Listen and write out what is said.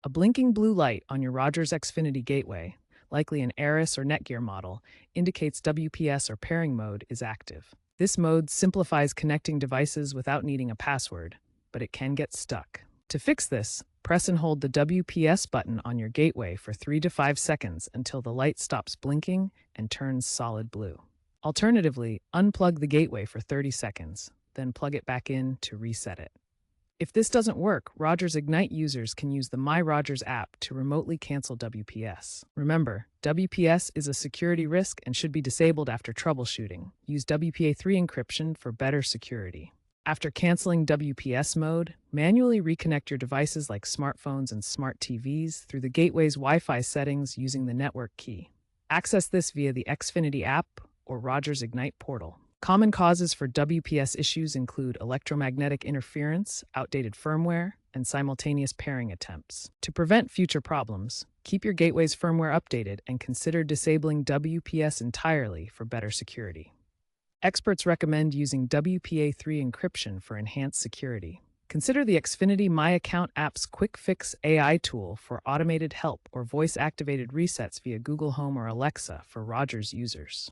A blinking blue light on your Rogers Xfinity gateway, likely an Aris or Netgear model, indicates WPS or pairing mode is active. This mode simplifies connecting devices without needing a password, but it can get stuck. To fix this, press and hold the WPS button on your gateway for 3 to 5 seconds until the light stops blinking and turns solid blue. Alternatively, unplug the gateway for 30 seconds, then plug it back in to reset it. If this doesn't work, Rogers Ignite users can use the My Rogers app to remotely cancel WPS. Remember, WPS is a security risk and should be disabled after troubleshooting. Use WPA3 encryption for better security. After canceling WPS mode, manually reconnect your devices like smartphones and smart TVs through the gateway's Wi-Fi settings using the network key. Access this via the Xfinity app or Rogers Ignite portal. Common causes for WPS issues include electromagnetic interference, outdated firmware, and simultaneous pairing attempts. To prevent future problems, keep your gateway's firmware updated and consider disabling WPS entirely for better security. Experts recommend using WPA3 encryption for enhanced security. Consider the Xfinity My Account app's Quick Fix AI tool for automated help or voice-activated resets via Google Home or Alexa for Rogers users.